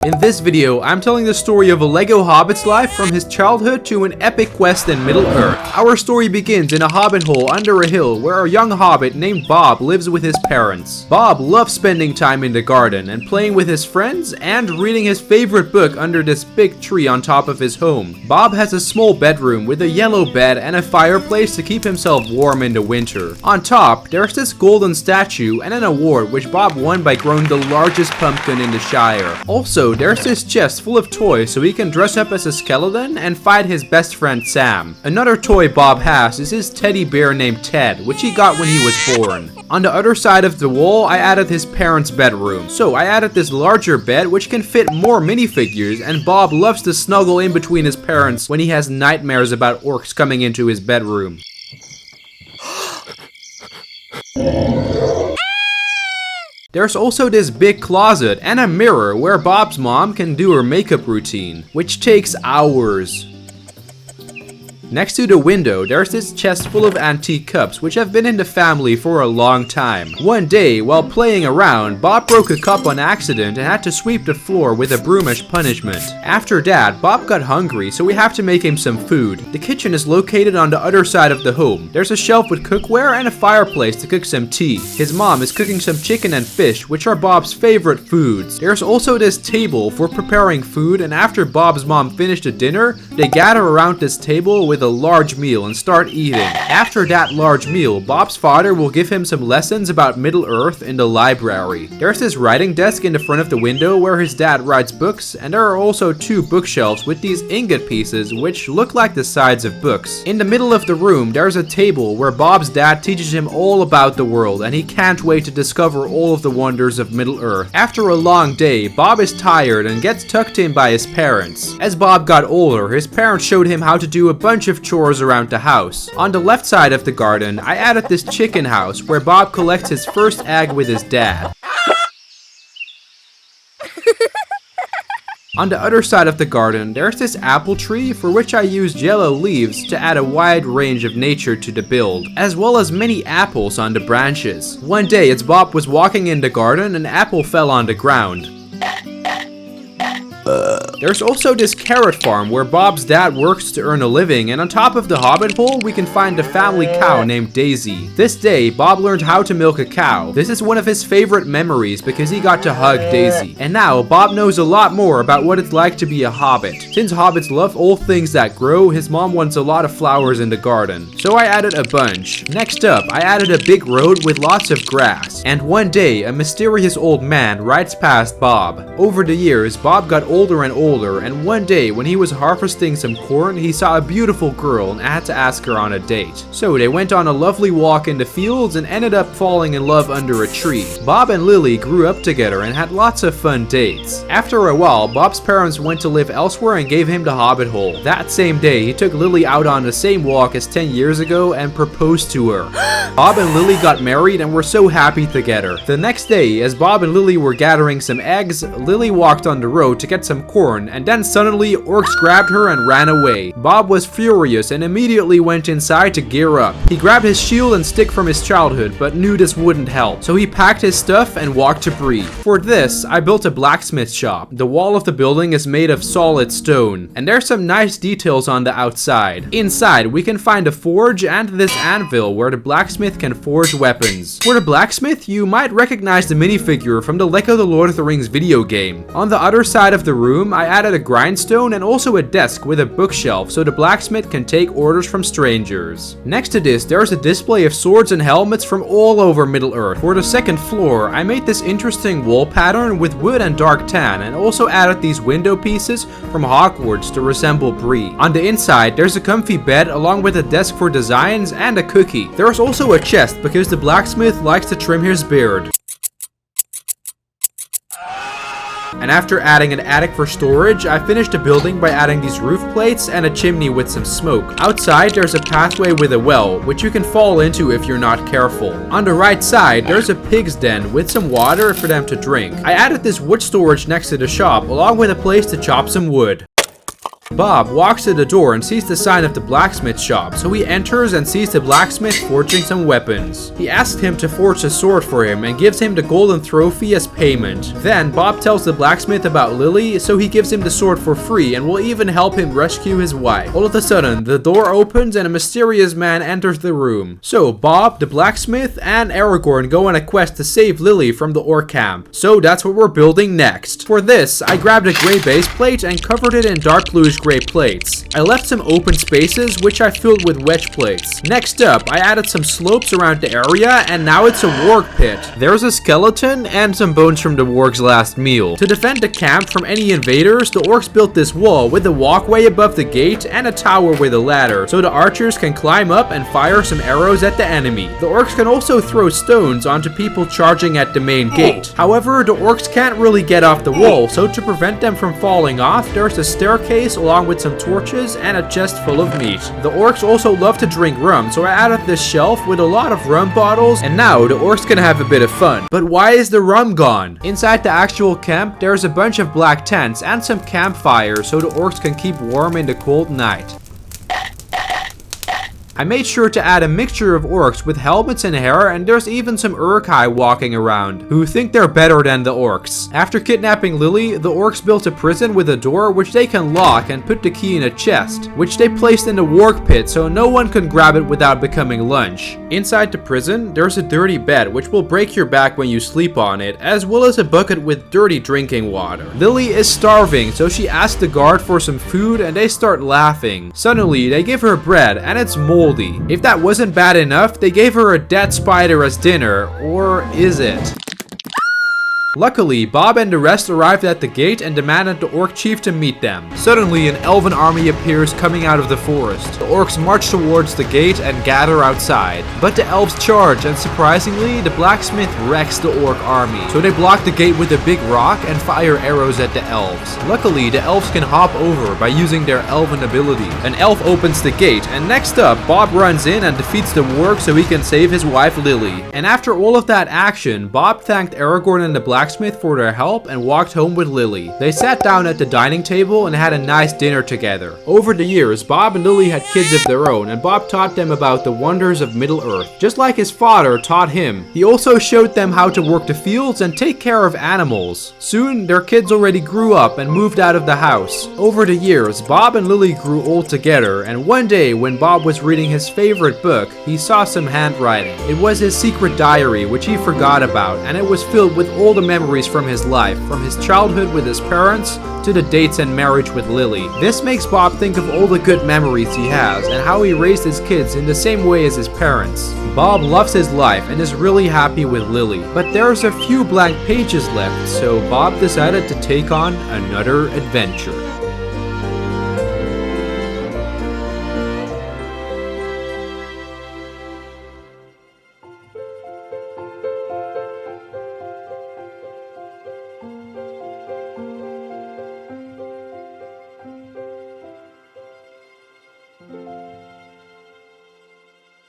In this video, I'm telling the story of a Lego Hobbit's life from his childhood to an epic quest in Middle-earth. Our story begins in a hobbit hole under a hill where a young hobbit named Bob lives with his parents. Bob loves spending time in the garden and playing with his friends and reading his favorite book under this big tree on top of his home. Bob has a small bedroom with a yellow bed and a fireplace to keep himself warm in the winter. On top, there's this golden statue and an award which Bob won by growing the largest pumpkin in the Shire. Also, there's this chest full of toys so he can dress up as a skeleton and fight his best friend Sam. Another toy Bob has is his teddy bear named Ted, which he got when he was born. On the other side of the wall, I added his parents' bedroom. So I added this larger bed which can fit more minifigures, and Bob loves to snuggle in between his parents when he has nightmares about orcs coming into his bedroom. There's also this big closet and a mirror where Bob's mom can do her makeup routine, which takes hours. Next to the window, there's this chest full of antique cups which have been in the family for a long time. One day, while playing around, Bob broke a cup on accident and had to sweep the floor with a broom as punishment. After that, Bob got hungry, so we have to make him some food. The kitchen is located on the other side of the home. There's a shelf with cookware and a fireplace to cook some tea. His mom is cooking some chicken and fish, which are Bob's favorite foods. There's also this table for preparing food, and after Bob's mom finished the dinner, they gather around this table with a large meal and start eating. After that large meal, Bob's father will give him some lessons about Middle-earth in the library. There's this writing desk in the front of the window where his dad writes books, and there are also two bookshelves with these ingot pieces which look like the sides of books. In the middle of the room, there's a table where Bob's dad teaches him all about the world, and he can't wait to discover all of the wonders of Middle-earth. After a long day, Bob is tired and gets tucked in by his parents. As Bob got older, his parents showed him how to do a bunch of chores around the house. On the left side of the garden, I added this chicken house where Bob collects his first egg with his dad. On the other side of the garden, there's this apple tree for which I used yellow leaves to add a wide range of nature to the build, as well as many apples on the branches. One day, as Bob was walking in the garden, an apple fell on the ground. There's also this carrot farm where Bob's dad works to earn a living, and on top of the hobbit hole we can find a family cow named Daisy. This day, Bob learned how to milk a cow. This is one of his favorite memories because he got to hug Daisy. And now, Bob knows a lot more about what it's like to be a hobbit. Since hobbits love all things that grow, his mom wants a lot of flowers in the garden. So I added a bunch. Next up, I added a big road with lots of grass. And one day, a mysterious old man rides past Bob. Over the years, Bob got older and older, and one day when he was harvesting some corn, he saw a beautiful girl and had to ask her on a date. So they went on a lovely walk in the fields and ended up falling in love under a tree. Bob and Lily grew up together and had lots of fun dates. After a while, Bob's parents went to live elsewhere and gave him the hobbit hole. That same day, he took Lily out on the same walk as 10 years ago and proposed to her. Bob and Lily got married and were so happy together. The next day, as Bob and Lily were gathering some eggs, Lily walked on the road to get some corn, and then suddenly orcs grabbed her and ran away. Bob was furious and immediately went inside to gear up. He grabbed his shield and stick from his childhood, but knew this wouldn't help. So he packed his stuff and walked to Bree. For this, I built a blacksmith shop. The wall of the building is made of solid stone, and there's some nice details on the outside. Inside, we can find a forge and this anvil where the blacksmith can forge weapons. For the blacksmith, you might recognize the minifigure from the Lego The Lord of the Rings video game. On the other side of the room, I added a grindstone and also a desk with a bookshelf so the blacksmith can take orders from strangers. Next to this, there's a display of swords and helmets from all over Middle-earth. For the second floor, I made this interesting wall pattern with wood and dark tan, and also added these window pieces from Hogwarts to resemble Bree. On the inside, there's a comfy bed along with a desk for designs and a cookie. There's also a chest because the blacksmith likes to trim his beard. And after adding an attic for storage, I finished the building by adding these roof plates and a chimney with some smoke. Outside, there's a pathway with a well, which you can fall into if you're not careful. On the right side, there's a pig's den with some water for them to drink. I added this wood storage next to the shop, along with a place to chop some wood. Bob walks to the door and sees the sign of the blacksmith shop, so he enters and sees the blacksmith forging some weapons. He asks him to forge a sword for him and gives him the golden trophy as payment. Then Bob tells the blacksmith about Lily, so he gives him the sword for free and will even help him rescue his wife. All of a sudden, the door opens and a mysterious man enters the room. So Bob, the blacksmith, and Aragorn go on a quest to save Lily from the orc camp. So that's what we're building next. For this, I grabbed a gray base plate and covered it in dark bluish gray plates. I left some open spaces, which I filled with wedge plates. Next up, I added some slopes around the area, and now it's a warg pit. There's a skeleton and some bones from the warg's last meal. To defend the camp from any invaders, the orcs built this wall with a walkway above the gate and a tower with a ladder, so the archers can climb up and fire some arrows at the enemy. The orcs can also throw stones onto people charging at the main gate. However, the orcs can't really get off the wall, so to prevent them from falling off, there's a staircase along with some torches and a chest full of meat. The orcs also love to drink rum, so I added this shelf with a lot of rum bottles, and now the orcs can have a bit of fun. But why is the rum gone? Inside the actual camp, there's a bunch of black tents and some campfires so the orcs can keep warm in the cold night. I made sure to add a mixture of orcs with helmets and hair, and there's even some Uruk-hai walking around, who think they're better than the orcs. After kidnapping Lily, the orcs built a prison with a door which they can lock and put the key in a chest, which they placed in the warg pit so no one can grab it without becoming lunch. Inside the prison, there's a dirty bed which will break your back when you sleep on it, as well as a bucket with dirty drinking water. Lily is starving, so she asks the guard for some food and they start laughing. Suddenly, they give her bread and it's moldy. If that wasn't bad enough, they gave her a dead spider as dinner, or is it? Luckily, Bob and the rest arrived at the gate and demanded the orc chief to meet them. Suddenly, an elven army appears coming out of the forest. The orcs march towards the gate and gather outside. But the elves charge, and surprisingly, the blacksmith wrecks the orc army. So they block the gate with a big rock and fire arrows at the elves. Luckily, the elves can hop over by using their elven ability. An elf opens the gate, and next up, Bob runs in and defeats the warg so he can save his wife Lily. And after all of that action, Bob thanked Aragorn and the blacksmith for their help and walked home with Lily. They sat down at the dining table and had a nice dinner together. Over the years, Bob and Lily had kids of their own, and Bob taught them about the wonders of Middle-earth, just like his father taught him. He also showed them how to work the fields and take care of animals. Soon, their kids already grew up and moved out of the house. Over the years, Bob and Lily grew old together, and one day when Bob was reading his favorite book, he saw some handwriting. It was his secret diary, which he forgot about, and it was filled with all the memories from his life, from his childhood with his parents to the dates and marriage with Lily. This makes Bob think of all the good memories he has and how he raised his kids in the same way as his parents. Bob loves his life and is really happy with Lily, but there's a few blank pages left, so Bob decided to take on another adventure.